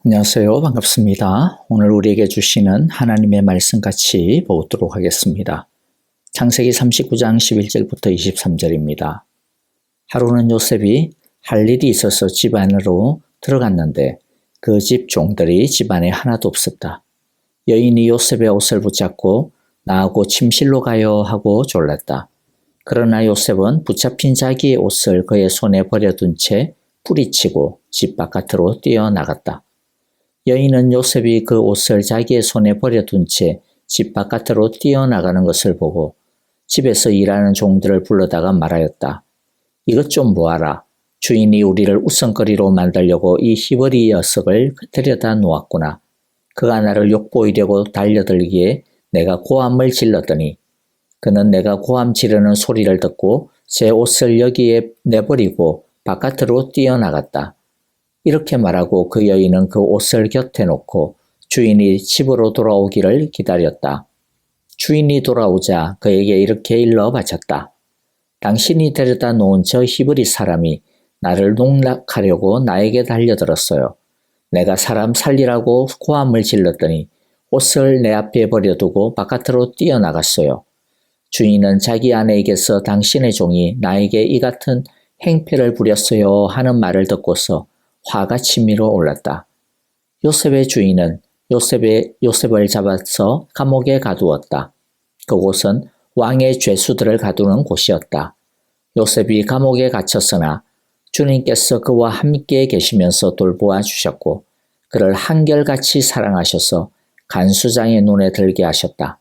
안녕하세요. 반갑습니다. 오늘 우리에게 주시는 하나님의 말씀 같이 보도록 하겠습니다. 창세기 39장 11절부터 23절입니다. 하루는 요셉이 할 일이 있어서 집 안으로 들어갔는데 그 집 종들이 집 안에 하나도 없었다. 여인이 요셉의 옷을 붙잡고 나하고 침실로 가요 하고 졸랐다. 그러나 요셉은 붙잡힌 자기의 옷을 그의 손에 버려둔 채 뿌리치고 집 바깥으로 뛰어나갔다. 여인은 요셉이 그 옷을 자기의 손에 버려둔 채 집 바깥으로 뛰어나가는 것을 보고 집에서 일하는 종들을 불러다가 말하였다. 이것 좀 보아라. 주인이 우리를 웃음거리로 만들려고 이 히브리 녀석을 데려다 놓았구나. 그가 나를 욕보이려고 달려들기에 내가 고함을 질렀더니 그는 내가 고함 지르는 소리를 듣고 제 옷을 여기에 내버리고 바깥으로 뛰어나갔다. 이렇게 말하고 그 여인은 그 옷을 곁에 놓고 주인이 집으로 돌아오기를 기다렸다. 주인이 돌아오자 그에게 이렇게 일러 바쳤다. 당신이 데려다 놓은 저 히브리 사람이 나를 농락하려고 나에게 달려들었어요. 내가 사람 살리라고 고함을 질렀더니 옷을 내 앞에 버려두고 바깥으로 뛰어나갔어요. 주인은 자기 아내에게서 당신의 종이 나에게 이 같은 행패를 부렸어요 하는 말을 듣고서 화가 치밀어 올랐다. 요셉의 주인은 요셉을 잡아서 감옥에 가두었다. 그곳은 왕의 죄수들을 가두는 곳이었다. 요셉이 감옥에 갇혔으나 주님께서 그와 함께 계시면서 돌보아 주셨고 그를 한결같이 사랑하셔서 간수장의 눈에 들게 하셨다.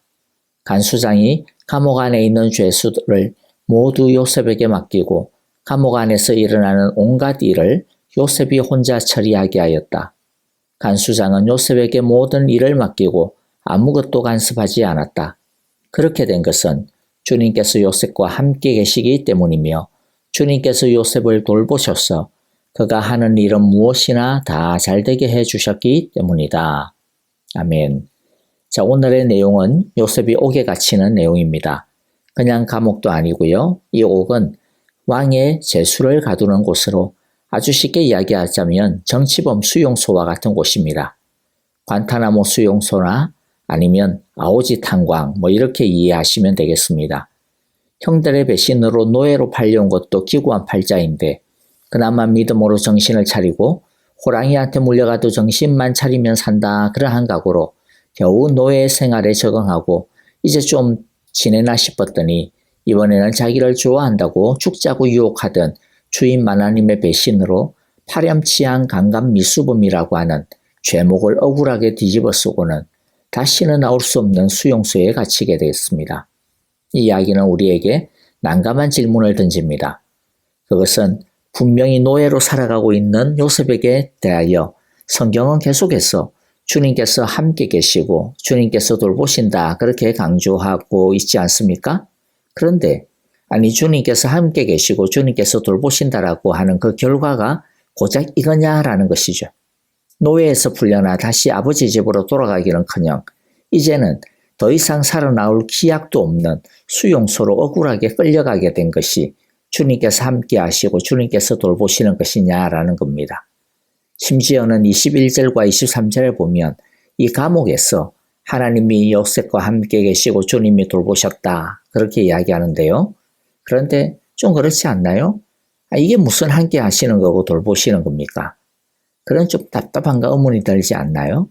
간수장이 감옥 안에 있는 죄수들을 모두 요셉에게 맡기고 감옥 안에서 일어나는 온갖 일을 요셉이 혼자 처리하게 하였다. 간수장은 요셉에게 모든 일을 맡기고 아무것도 간섭하지 않았다. 그렇게 된 것은 주님께서 요셉과 함께 계시기 때문이며 주님께서 요셉을 돌보셔서 그가 하는 일은 무엇이나 다 잘되게 해주셨기 때문이다. 아멘. 자, 오늘의 내용은 요셉이 옥에 갇히는 내용입니다. 그냥 감옥도 아니고요. 이 옥은 왕의 제수를 가두는 곳으로 아주 쉽게 이야기하자면 정치범 수용소와 같은 곳입니다. 관타나모 수용소나 아니면 아오지 탄광 이렇게 이해하시면 되겠습니다. 형들의 배신으로 노예로 팔려온 것도 기구한 팔자인데 그나마 믿음으로 정신을 차리고 호랑이한테 물려가도 정신만 차리면 산다 그러한 각오로 겨우 노예 생활에 적응하고 이제 좀 지내나 싶었더니 이번에는 자기를 좋아한다고 죽자고 유혹하던 주인 하나님의 배신으로 파렴치한 강간 미수범이라고 하는 죄목을 억울하게 뒤집어 쓰고는 다시는 나올 수 없는 수용소에 갇히게 되었습니다. 이 이야기는 우리에게 난감한 질문을 던집니다. 그것은 분명히 노예로 살아가고 있는 요셉에게 대하여 성경은 계속해서 주님께서 함께 계시고 주님께서 돌보신다 그렇게 강조하고 있지 않습니까? 그런데 아니 주님께서 함께 계시고 주님께서 돌보신다라고 하는 그 결과가 고작 이거냐라는 것이죠. 노예에서 풀려나 다시 아버지 집으로 돌아가기는커녕 이제는 더 이상 살아나올 기약도 없는 수용소로 억울하게 끌려가게 된 것이 주님께서 함께 하시고 주님께서 돌보시는 것이냐라는 겁니다. 심지어는 21절과 23절에 보면 이 감옥에서 하나님이 요셉과 함께 계시고 주님이 돌보셨다 그렇게 이야기하는데요. 그런데 좀 그렇지 않나요? 이게 무슨 함께 하시는 거고 돌보시는 겁니까? 그런 좀 답답한가 의문이 들지 않나요?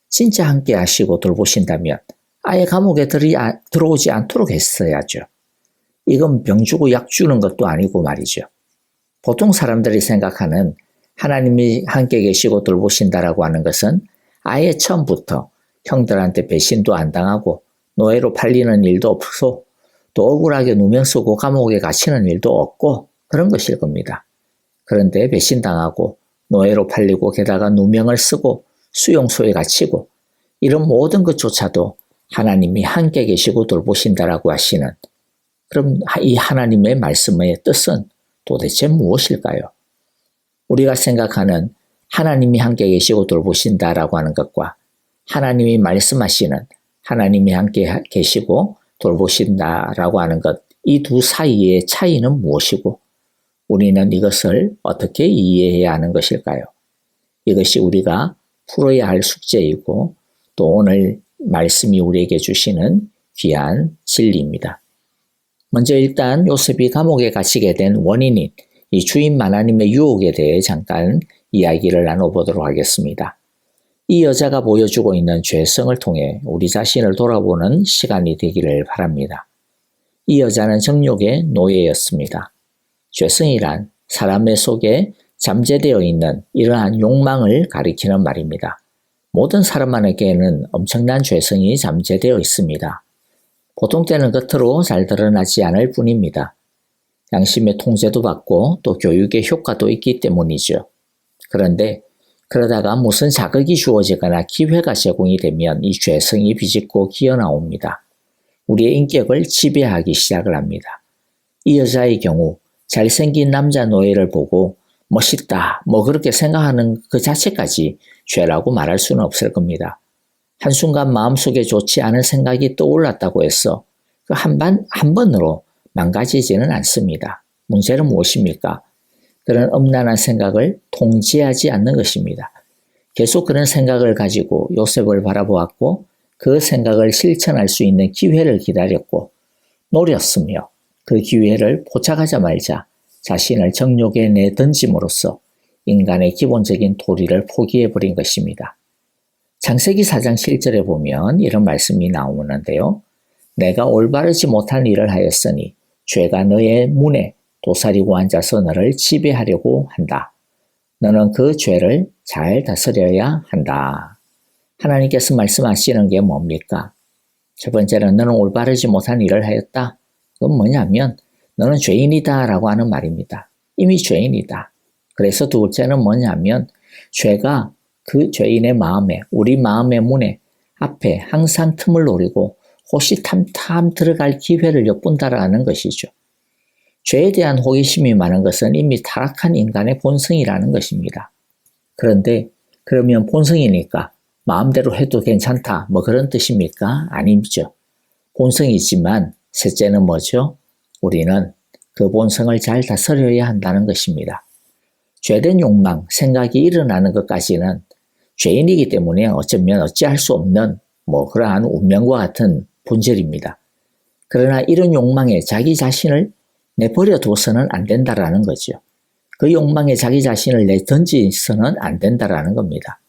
진짜 함께 하시고 돌보신다면 아예 감옥에 들어오지 않도록 했어야죠. 이건 병 주고 약 주는 것도 아니고 말이죠. 보통 사람들이 생각하는 하나님이 함께 계시고 돌보신다라고 하는 것은 아예 처음부터 형들한테 배신도 안 당하고 노예로 팔리는 일도 없고 또 억울하게 누명 쓰고 감옥에 갇히는 일도 없고 그런 것일 겁니다. 그런데 배신당하고 노예로 팔리고 게다가 누명을 쓰고 수용소에 갇히고 이런 모든 것조차도 하나님이 함께 계시고 돌보신다라고 하시는 그럼 이 하나님의 말씀의 뜻은 도대체 무엇일까요? 우리가 생각하는 하나님이 함께 계시고 돌보신다라고 하는 것과 하나님이 말씀하시는 하나님이 함께 계시고 돌보신다라고 하는 것, 이 두 사이의 차이는 무엇이고 우리는 이것을 어떻게 이해해야 하는 것일까요? 이것이 우리가 풀어야 할 숙제이고 또 오늘 말씀이 우리에게 주시는 귀한 진리입니다. 먼저 일단 요셉이 감옥에 갇히게 된 원인인 이 주인 하나님의 유혹에 대해 잠깐 이야기를 나눠보도록 하겠습니다. 이 여자가 보여주고 있는 죄성을 통해 우리 자신을 돌아보는 시간이 되기를 바랍니다. 이 여자는 정욕의 노예였습니다. 죄성이란 사람의 속에 잠재되어 있는 이러한 욕망을 가리키는 말입니다. 모든 사람에게는 엄청난 죄성이 잠재되어 있습니다. 보통 때는 겉으로 잘 드러나지 않을 뿐입니다. 양심의 통제도 받고 또 교육의 효과도 있기 때문이죠. 그런데 그러다가 무슨 자극이 주어지거나 기회가 제공이 되면 이 죄성이 비집고 기어나옵니다. 우리의 인격을 지배하기 시작을 합니다. 이 여자의 경우 잘생긴 남자 노예를 보고 멋있다 그렇게 생각하는 그 자체까지 죄라고 말할 수는 없을 겁니다. 한순간 마음속에 좋지 않은 생각이 떠올랐다고 해서 그 한 번으로 망가지지는 않습니다. 문제는 무엇입니까? 그런 엄란한 생각을 통제하지 않는 것입니다. 계속 그런 생각을 가지고 요셉을 바라보았고 그 생각을 실천할 수 있는 기회를 기다렸고 노렸으며 그 기회를 포착하자마자 자신을 정욕에 내던짐으로써 인간의 기본적인 도리를 포기해버린 것입니다. 창세기 4장 7절에 보면 이런 말씀이 나오는데요. 내가 올바르지 못한 일을 하였으니 죄가 너의 문에 도사리고 앉아서 너를 지배하려고 한다. 너는 그 죄를 잘 다스려야 한다. 하나님께서 말씀하시는 게 뭡니까? 첫 번째는 너는 올바르지 못한 일을 하였다. 그건 뭐냐면 너는 죄인이다 라고 하는 말입니다. 이미 죄인이다. 그래서 두 번째는 뭐냐면 죄가 그 죄인의 마음에 우리 마음의 문에 앞에 항상 틈을 노리고 호시탐탐 들어갈 기회를 엿본다라는 것이죠. 죄에 대한 호기심이 많은 것은 이미 타락한 인간의 본성이라는 것입니다. 그런데 그러면 본성이니까 마음대로 해도 괜찮다 뭐 그런 뜻입니까? 아니죠. 본성이지만 셋째는 뭐죠? 우리는 그 본성을 잘 다스려야 한다는 것입니다. 죄된 욕망, 생각이 일어나는 것까지는 죄인이기 때문에 어쩌면 어찌할 수 없는 뭐 그러한 운명과 같은 본질입니다. 그러나 이런 욕망에 자기 자신을 내버려 둬서는 안 된다라는 거죠. 그 욕망에 자기 자신을 내던지서는 안 된다라는 겁니다.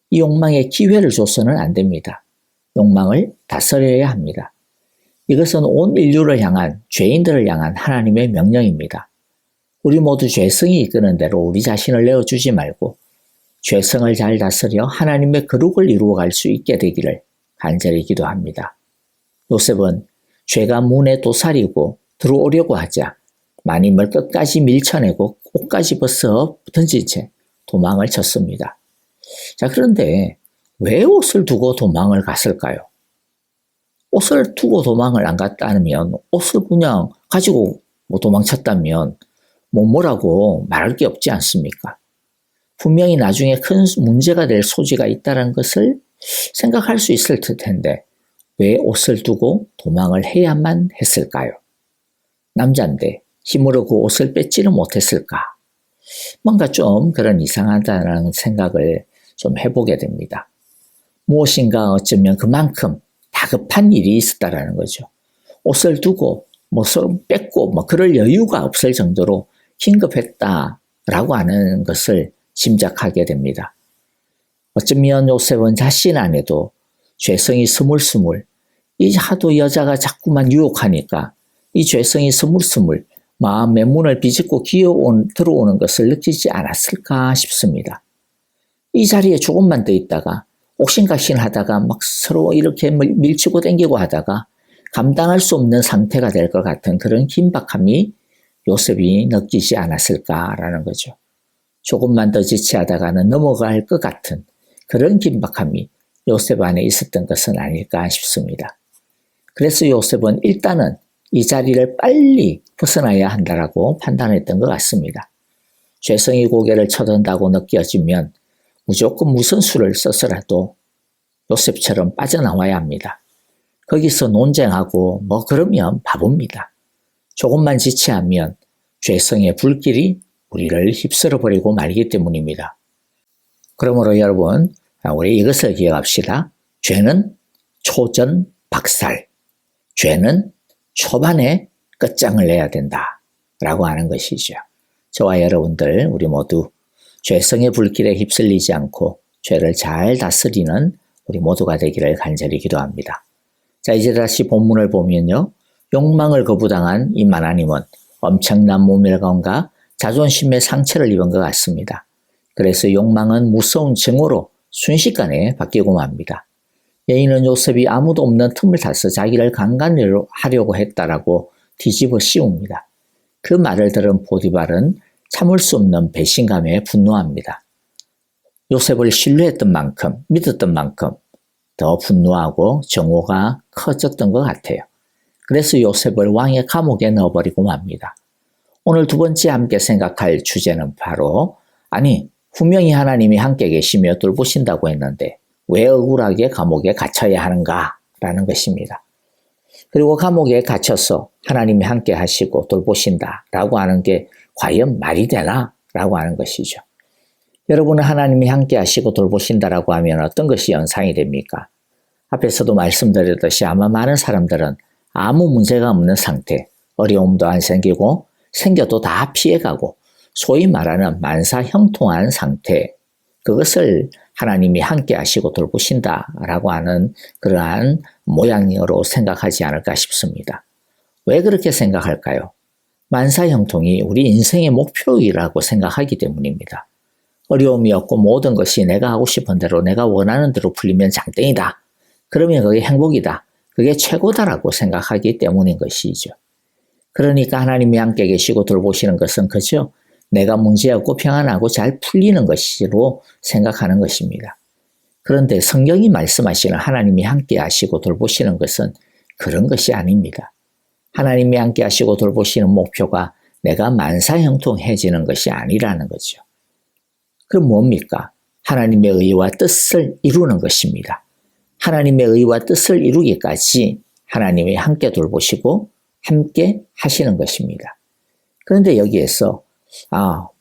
이 욕망에 기회를 줘서는 안 됩니다. 욕망을 다스려야 합니다. 이것은 온 인류를 향한, 죄인들을 향한 하나님의 명령입니다. 우리 모두 죄성이 이끄는 대로 우리 자신을 내어주지 말고 죄성을 잘 다스려 하나님의 거룩을 이루어갈 수 있게 되기를 간절히 기도합니다. 요셉은 죄가 문에 도사리고 들어오려고 하자 마님을 끝까지 밀쳐내고 옷까지 벗어 던진 채 도망을 쳤습니다. 자, 그런데 왜 옷을 두고 도망을 갔을까요? 옷을 두고 도망을 안 갔다면, 옷을 그냥 가지고 도망쳤다면 뭐라고 말할 게 없지 않습니까? 분명히 나중에 큰 문제가 될 소지가 있다는 것을 생각할 수 있을 텐데 왜 옷을 두고 도망을 해야만 했을까요? 남자인데 힘으로 그 옷을 뺏지는 못했을까? 뭔가 좀 그런 이상하다는 생각을 좀 해보게 됩니다. 무엇인가 어쩌면 그만큼 다급한 일이 있었다라는 거죠. 옷을 두고 서로 뺏고 그럴 여유가 없을 정도로 긴급했다라고 하는 것을 짐작하게 됩니다. 어쩌면 요셉은 자신 안에도 죄성이 스물스물, 이 하도 여자가 자꾸만 유혹하니까 이 죄성이 스물스물 마음의 문을 비집고 들어오는 것을 느끼지 않았을까 싶습니다. 이 자리에 조금만 더 있다가 옥신각신 하다가 서로 이렇게 밀치고 당기고 하다가 감당할 수 없는 상태가 될 것 같은 그런 긴박함이 요셉이 느끼지 않았을까라는 거죠. 조금만 더 지체하다가는 넘어갈 것 같은 그런 긴박함이 요셉 안에 있었던 것은 아닐까 싶습니다. 그래서 요셉은 일단은 이 자리를 빨리 벗어나야 한다라고 판단했던 것 같습니다. 죄성이 고개를 쳐든다고 느껴지면 무조건 무슨 수를 써서라도 요셉처럼 빠져나와야 합니다. 거기서 논쟁하고 그러면 바보입니다. 조금만 지체하면 죄성의 불길이 우리를 휩쓸어버리고 말기 때문입니다. 그러므로 여러분, 우리 이것을 기억합시다. 죄는 초전박살, 죄는 초반에 끝장을 내야 된다 라고 하는 것이죠. 저와 여러분들 우리 모두 죄성의 불길에 휩쓸리지 않고 죄를 잘 다스리는 우리 모두가 되기를 간절히 기도합니다. 자, 이제 다시 본문을 보면요. 욕망을 거부당한 이 마나님은 엄청난 모멸감과 자존심의 상처를 입은 것 같습니다. 그래서 욕망은 무서운 증오로 순식간에 바뀌고 맙니다. 여인은 요셉이 아무도 없는 틈을 타서 자기를 강간하려고 했다라고 뒤집어 씌웁니다. 그 말을 들은 보디발은 참을 수 없는 배신감에 분노합니다. 요셉을 신뢰했던 만큼, 믿었던 만큼 더 분노하고 정오가 커졌던 것 같아요. 그래서 요셉을 왕의 감옥에 넣어버리고 맙니다. 오늘 두 번째 함께 생각할 주제는 바로 분명히 하나님이 함께 계시며 돌보신다고 했는데 왜 억울하게 감옥에 갇혀야 하는가라는 것입니다. 그리고 감옥에 갇혀서 하나님이 함께 하시고 돌보신다라고 하는 게 과연 말이 되나라고 하는 것이죠. 여러분은 하나님이 함께 하시고 돌보신다라고 하면 어떤 것이 연상이 됩니까? 앞에서도 말씀드렸듯이 아마 많은 사람들은 아무 문제가 없는 상태, 어려움도 안 생기고 생겨도 다 피해가고 소위 말하는 만사형통한 상태, 그것을 하나님이 함께 하시고 돌보신다라고 하는 그러한 모양으로 생각하지 않을까 싶습니다. 왜 그렇게 생각할까요? 만사형통이 우리 인생의 목표이라고 생각하기 때문입니다. 어려움이 없고 모든 것이 내가 하고 싶은 대로 내가 원하는 대로 풀리면 장땡이다. 그러면 그게 행복이다. 그게 최고다라고 생각하기 때문인 것이죠. 그러니까 하나님이 함께 계시고 돌보시는 것은 그저 내가 문제없고 평안하고 잘 풀리는 것으로 생각하는 것입니다. 그런데 성경이 말씀하시는 하나님이 함께 하시고 돌보시는 것은 그런 것이 아닙니다. 하나님이 함께 하시고 돌보시는 목표가 내가 만사형통해지는 것이 아니라는 거죠. 그럼 뭡니까? 하나님의 의와 뜻을 이루는 것입니다. 하나님의 의와 뜻을 이루기까지 하나님이 함께 돌보시고 함께 하시는 것입니다. 그런데 여기에서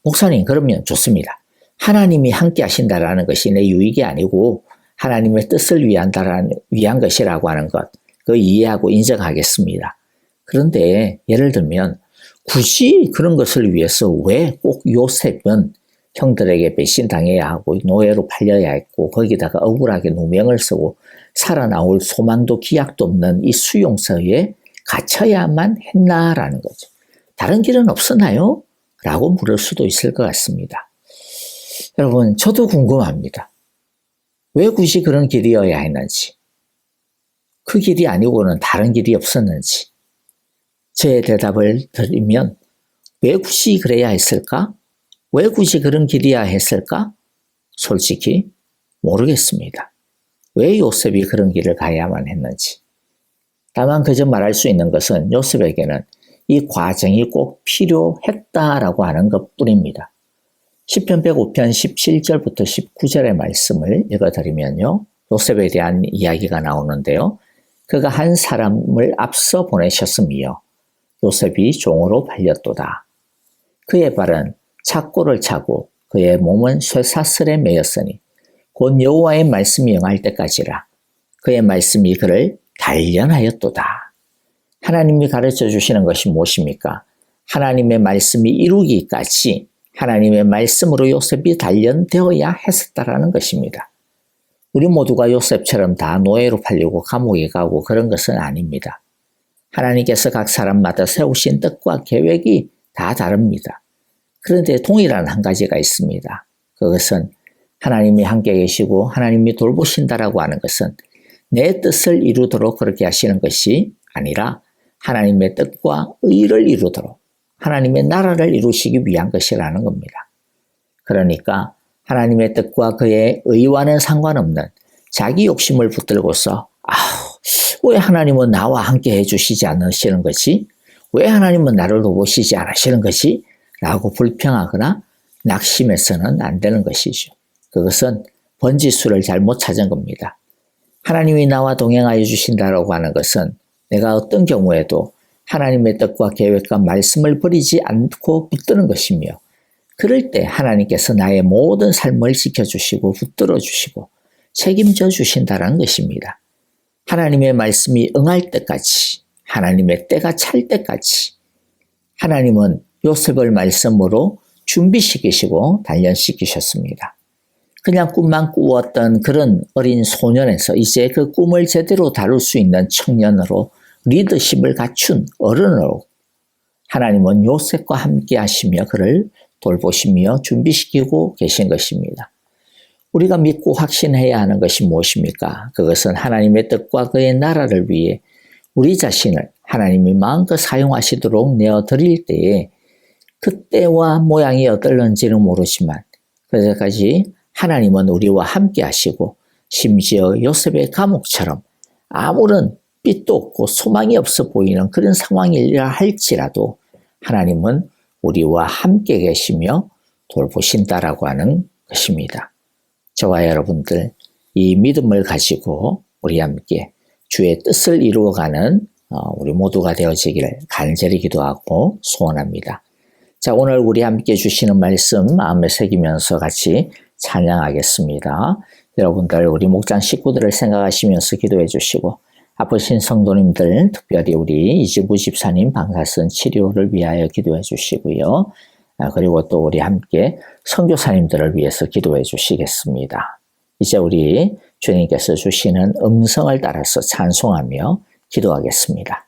목사님 그러면 좋습니다. 하나님이 함께 하신다라는 것이 내 유익이 아니고 하나님의 뜻을 위한 것이라고 하는 것, 그 이해하고 인정하겠습니다. 그런데 예를 들면 굳이 그런 것을 위해서 왜 꼭 요셉은 형들에게 배신당해야 하고 노예로 팔려야 했고 거기다가 억울하게 누명을 쓰고 살아나올 소망도 기약도 없는 이 수용소에 갇혀야만 했나라는 거죠. 다른 길은 없었나요? 라고 물을 수도 있을 것 같습니다. 여러분, 저도 궁금합니다. 왜 굳이 그런 길이어야 했는지, 그 길이 아니고는 다른 길이 없었는지, 제 대답을 드리면 왜 굳이 그래야 했을까? 왜 굳이 그런 길이어야 했을까? 솔직히 모르겠습니다. 왜 요셉이 그런 길을 가야만 했는지. 다만 그저 말할 수 있는 것은 요셉에게는 이 과정이 꼭 필요했다라고 하는 것뿐입니다. 시편 105편 17절부터 19절의 말씀을 읽어드리면요. 요셉에 대한 이야기가 나오는데요. 그가 한 사람을 앞서 보내셨으며 요셉이 종으로 팔렸도다. 그의 발은 착고를 차고 그의 몸은 쇠사슬에 매였으니 곧 여호와의 말씀이 응할 때까지라. 그의 말씀이 그를 단련하였도다. 하나님이 가르쳐 주시는 것이 무엇입니까? 하나님의 말씀이 이루기까지 하나님의 말씀으로 요셉이 단련되어야 했었다라는 것입니다. 우리 모두가 요셉처럼 다 노예로 팔리고 감옥에 가고 그런 것은 아닙니다. 하나님께서 각 사람마다 세우신 뜻과 계획이 다 다릅니다. 그런데 동일한 한 가지가 있습니다. 그것은 하나님이 함께 계시고 하나님이 돌보신다라고 하는 것은 내 뜻을 이루도록 그렇게 하시는 것이 아니라 하나님의 뜻과 의를 이루도록 하나님의 나라를 이루시기 위한 것이라는 겁니다. 그러니까 하나님의 뜻과 그의 의와는 상관없는 자기 욕심을 붙들고서 왜 하나님은 나와 함께 해주시지 않으시는 거지? 왜 하나님은 나를 돌보시지 않으시는 거지? 라고 불평하거나 낙심해서는 안 되는 것이죠. 그것은 번지수를 잘못 찾은 겁니다. 하나님이 나와 동행하여 주신다라고 하는 것은 내가 어떤 경우에도 하나님의 뜻과 계획과 말씀을 버리지 않고 붙드는 것이며 그럴 때 하나님께서 나의 모든 삶을 지켜주시고 붙들어 주시고 책임져 주신다는 것입니다. 하나님의 말씀이 응할 때까지 하나님의 때가 찰 때까지 하나님은 요셉을 말씀으로 준비시키시고 단련시키셨습니다. 그냥 꿈만 꾸었던 그런 어린 소년에서 이제 그 꿈을 제대로 다룰 수 있는 청년으로 리더십을 갖춘 어른으로 하나님은 요셉과 함께 하시며 그를 돌보시며 준비시키고 계신 것입니다. 우리가 믿고 확신해야 하는 것이 무엇입니까? 그것은 하나님의 뜻과 그의 나라를 위해 우리 자신을 하나님이 마음껏 사용하시도록 내어드릴 때에 그때와 모양이 어떨는지는 모르지만 그때까지 하나님은 우리와 함께 하시고 심지어 요셉의 감옥처럼 아무런 빛도 없고 소망이 없어 보이는 그런 상황이라 할지라도 하나님은 우리와 함께 계시며 돌보신다라고 하는 것입니다. 저와 여러분들 이 믿음을 가지고 우리 함께 주의 뜻을 이루어가는 우리 모두가 되어지기를 간절히 기도하고 소원합니다. 자, 오늘 우리 함께 주시는 말씀 마음에 새기면서 같이 찬양하겠습니다. 여러분들 우리 목장 식구들을 생각하시면서 기도해 주시고 아프신 성도님들 특별히 우리 이지구 집사님 방사선 치료를 위하여 기도해 주시고요. 그리고 또 우리 함께 선교사님들을 위해서 기도해 주시겠습니다. 이제 우리 주님께서 주시는 음성을 따라서 찬송하며 기도하겠습니다.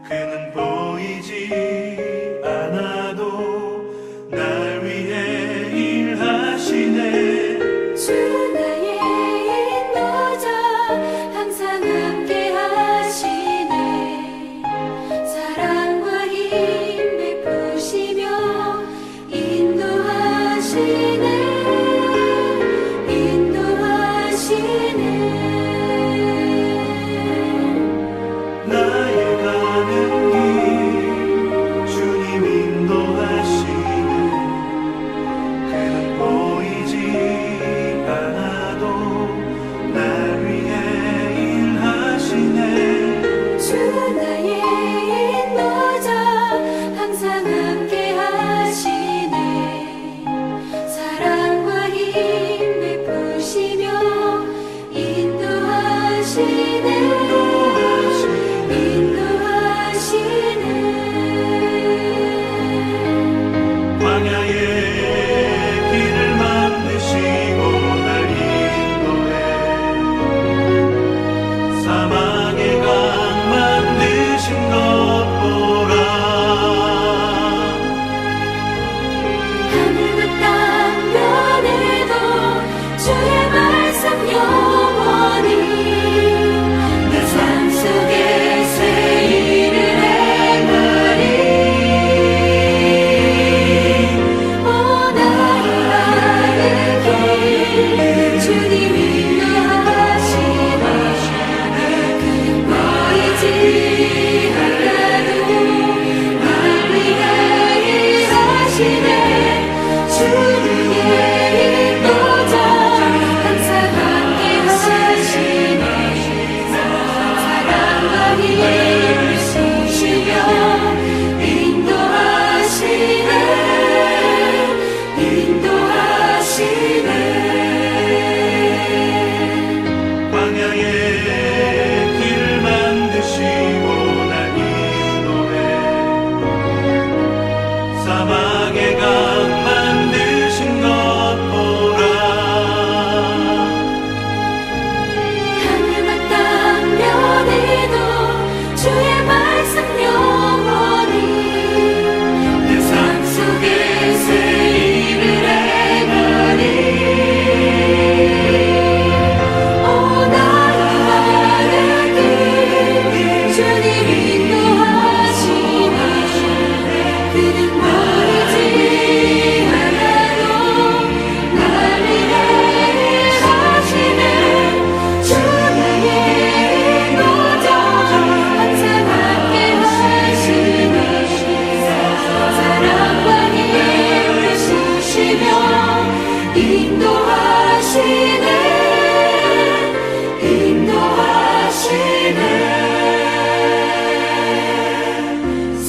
그는 보이지 않아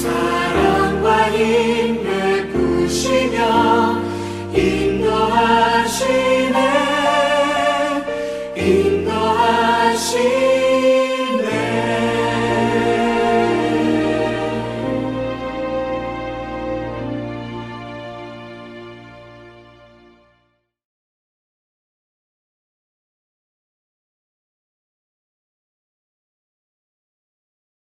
사랑과 힘 베푸시며 인도하시네.